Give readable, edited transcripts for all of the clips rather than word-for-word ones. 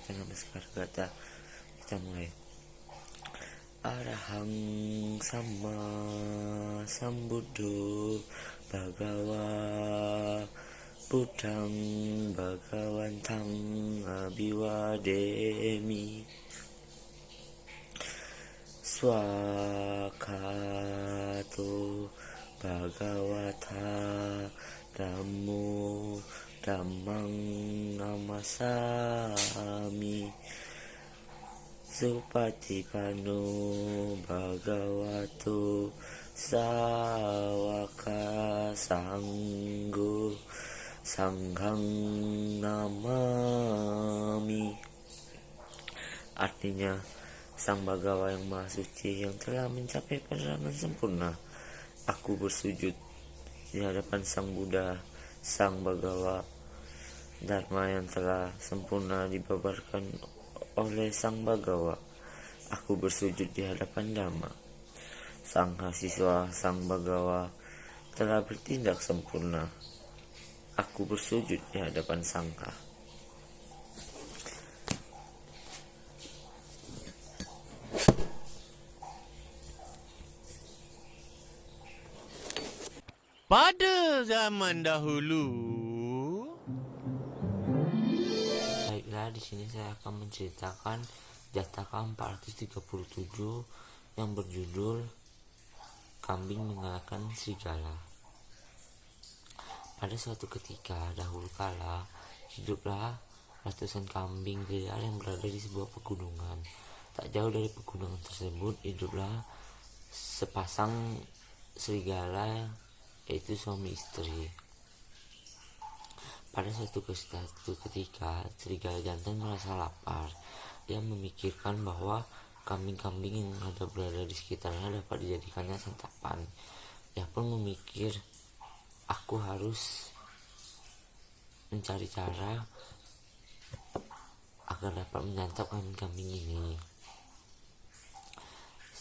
kita namaskar kata. Kita mulai. Arahang sama sambuddho bhagawa buddhang bhagawantang abiwademi swakato bhagavata dhammo dhammang namasami supatipano bhagavato sawaka sanggo sanghang namami. Artinya, Sang Bhagawa yang Maha Suci yang telah mencapai penerangan sempurna, aku bersujud di hadapan Sang Buddha, Sang Bhagawa, Dharma yang telah sempurna dibabarkan oleh Sang Bhagawa. Aku bersujud di hadapan Dhamma. Sang Mahasiswa Sang Bhagawa telah bertindak sempurna. Aku bersujud di hadapan Sangha. Pada zaman dahulu. Baiklah, di sini saya akan menceritakan Jataka 437 yang berjudul Kambing Mengalahkan Serigala. Pada suatu ketika dahulu kala, hiduplah ratusan kambing liar yang berada di sebuah pegunungan. Tak jauh dari pegunungan tersebut hiduplah sepasang serigala, yaitu suami istri. Pada suatu ketika, serigala jantan merasa lapar. Dia memikirkan bahwa kambing-kambing yang berada di sekitarnya dapat dijadikannya santapan. Dia pun memikir, aku harus mencari cara agar dapat menyantap kambing-kambing ini.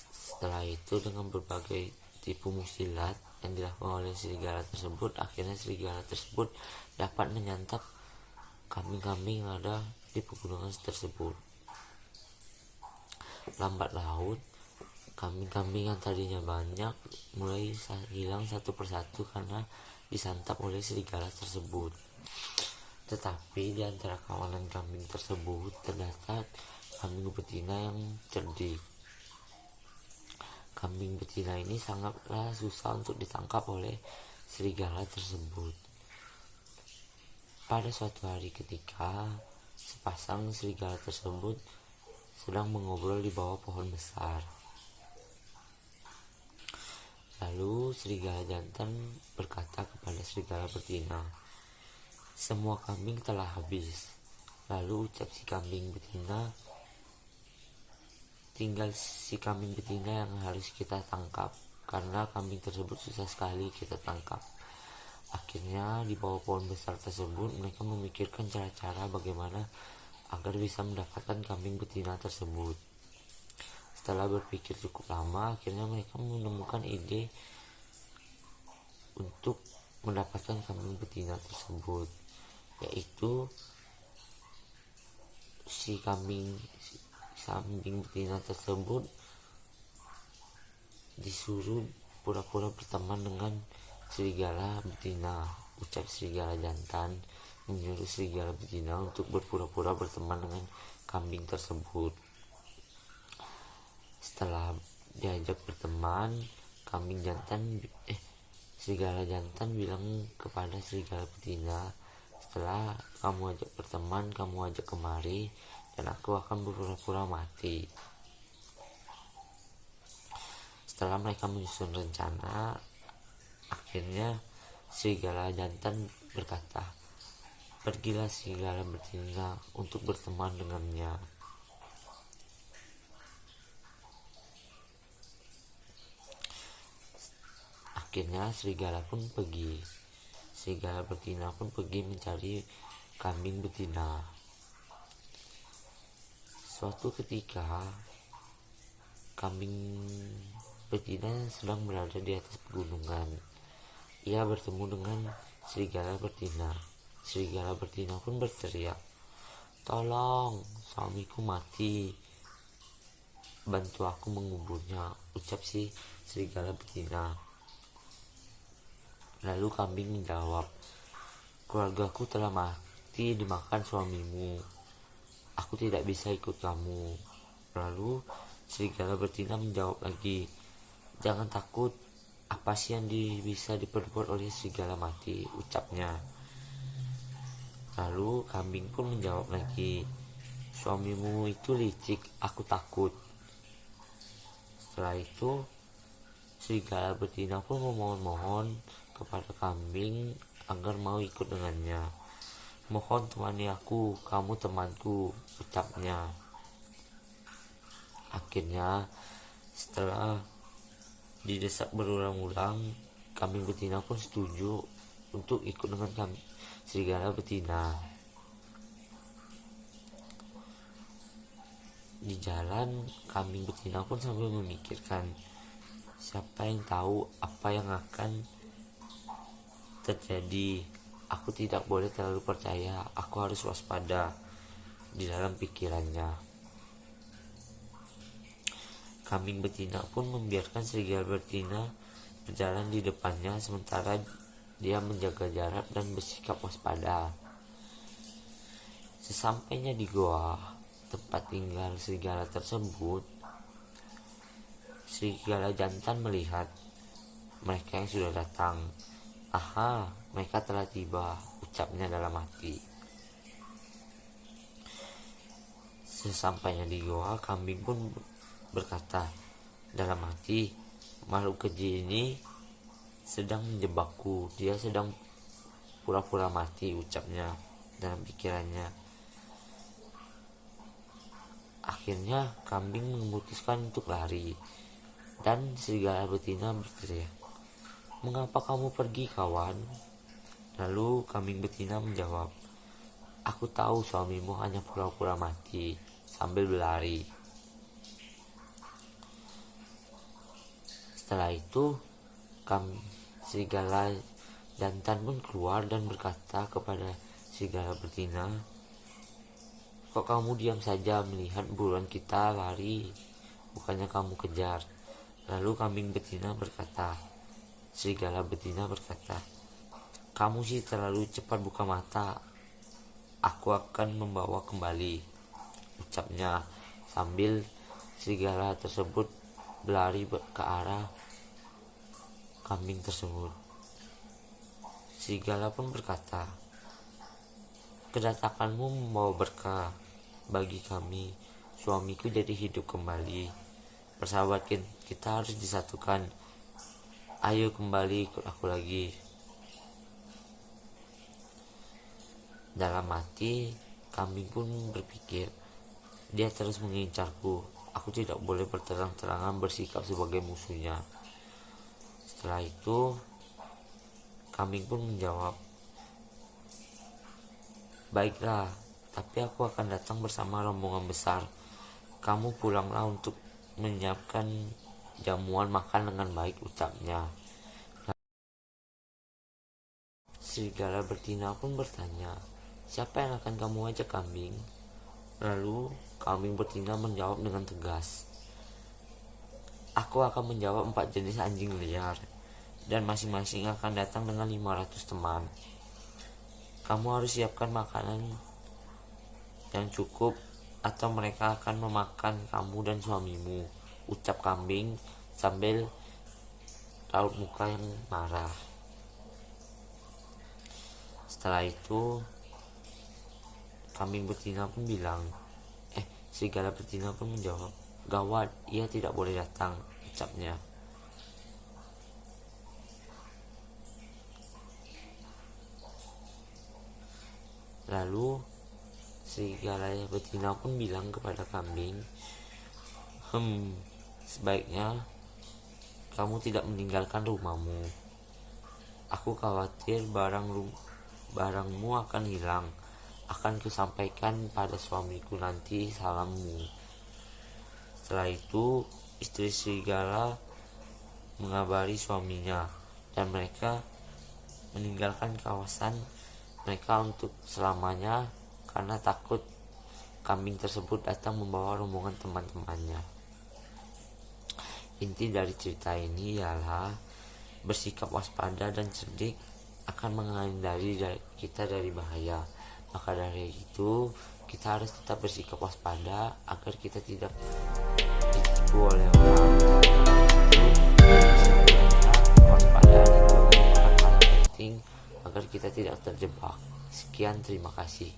Setelah itu, dengan berbagai tipu musilat yang dilakukan oleh serigala tersebut, akhirnya serigala tersebut dapat menyantap kambing-kambing yang ada di pegunungan tersebut. Lambat laun, kambing-kambing yang tadinya banyak mulai hilang satu persatu karena disantap oleh serigala tersebut. Tetapi di antara kawanan kambing tersebut terdapat kambing betina yang cerdik. Kambing betina ini sangatlah susah untuk ditangkap oleh serigala tersebut. Pada suatu hari ketika sepasang serigala tersebut sedang mengobrol di bawah pohon besar. Lalu serigala jantan berkata kepada serigala betina, "Semua kambing telah habis." Lalu ucap si kambing betina, "Tinggal si kambing betina yang harus kita tangkap, karena kambing tersebut susah sekali kita tangkap." Akhirnya di bawah pohon besar tersebut mereka memikirkan cara-cara bagaimana agar bisa mendapatkan kambing betina tersebut. Setelah berpikir cukup lama, akhirnya mereka menemukan ide untuk mendapatkan kambing betina tersebut, yaitu si kambing betina tersebut disuruh pura-pura berteman dengan serigala betina. Ucap serigala jantan menyuruh serigala betina untuk berpura-pura berteman dengan kambing tersebut. Setelah diajak berteman, serigala jantan bilang kepada serigala betina, "Setelah kamu ajak berteman, kamu ajak kemari, dan aku akan berpura-pura mati." Setelah mereka menyusun rencana, akhirnya serigala jantan berkata, "Pergilah serigala betina untuk berteman dengannya." Akhirnya serigala betina pun pergi mencari kambing betina. Suatu ketika kambing betina sedang berada di atas pegunungan. Ia bertemu dengan serigala betina. Serigala betina pun berteriak, "Tolong, suamiku mati. Bantu aku menguburnya," ucap si serigala betina. Lalu kambing menjawab, "Keluargaku telah mati dimakan suamimu. Aku tidak bisa ikut kamu." Lalu serigala betina menjawab lagi, "Jangan takut, apa sih yang bisa diperbuat oleh serigala mati?" ucapnya. Lalu kambing pun menjawab lagi, "Suamimu itu licik, aku takut." Setelah itu serigala betina pun memohon-mohon kepada kambing agar mau ikut dengannya. "Mohon temani aku, kamu temanku," ucapnya. Akhirnya setelah didesak berulang-ulang, kambing betina pun setuju untuk ikut dengan serigala betina. Di jalan, kambing betina pun sambil memikirkan, siapa yang tahu apa yang akan terjadi. Aku tidak boleh terlalu percaya, aku harus waspada, di dalam pikirannya. Kambing betina pun membiarkan serigala betina berjalan di depannya sementara dia menjaga jarak dan bersikap waspada. Sesampainya di goa tempat tinggal serigala tersebut, serigala jantan melihat mereka yang sudah datang. "Aha, mereka telah tiba," ucapnya dalam hati. Sesampainya di goa, kambing pun berkata dalam hati, "Makhluk keji ini sedang menjebakku, dia sedang pura-pura mati," ucapnya dalam pikirannya. Akhirnya kambing memutuskan untuk lari, dan serigala betina berteriak, "Mengapa kamu pergi, kawan?" Lalu kambing betina menjawab, "Aku tahu suamimu hanya pura-pura mati," sambil berlari. Setelah itu serigala jantan pun keluar dan berkata kepada serigala betina, "Kok kamu diam saja melihat buruan kita lari, bukannya kamu kejar?" Lalu serigala betina berkata, "Kamu sih terlalu cepat buka mata, aku akan membawa kembali," ucapnya sambil serigala tersebut berlari ke arah kambing tersebut. Serigala pun berkata, "Kedatanganmu membawa berkah bagi kami, suamiku jadi hidup kembali. Persahabat kita harus disatukan. Ayo kembali ikut aku lagi." Dalam hati, kambing pun berpikir, "Dia terus mengincarku, aku tidak boleh berterang-terangan bersikap sebagai musuhnya." Setelah itu, kambing pun menjawab, "Baiklah, tapi aku akan datang bersama rombongan besar. Kamu pulanglah untuk menyiapkan jamuan makan dengan baik," ucapnya. Serigala betina pun bertanya, "Siapa yang akan kamu ajak, kambing?" Lalu kambing betina menjawab dengan tegas, "Aku akan menjawab 4 jenis anjing liar, dan masing-masing akan datang dengan 500 teman. Kamu harus siapkan makanan yang cukup atau mereka akan memakan kamu dan suamimu," ucap kambing sambil raut muka yang marah. Setelah itu serigala betina pun menjawab, "Gawat, ia tidak boleh datang," ucapnya. Lalu serigala betina pun bilang kepada kambing, Sebaiknya kamu tidak meninggalkan rumahmu. Aku khawatir barangmu akan hilang. Akan kusampaikan pada suamiku nanti salammu." Setelah itu, istri serigala mengabari suaminya, dan mereka meninggalkan kawasan mereka untuk selamanya karena takut kambing tersebut datang membawa rombongan teman-temannya. Inti dari cerita ini ialah bersikap waspada dan cerdik akan menghindari kita dari bahaya. Maka dari itu kita harus tetap bersikap waspada agar kita tidak ditipu oleh orang. Kewaspadaan itu merupakan hal penting agar kita tidak terjebak. Sekian, terima kasih.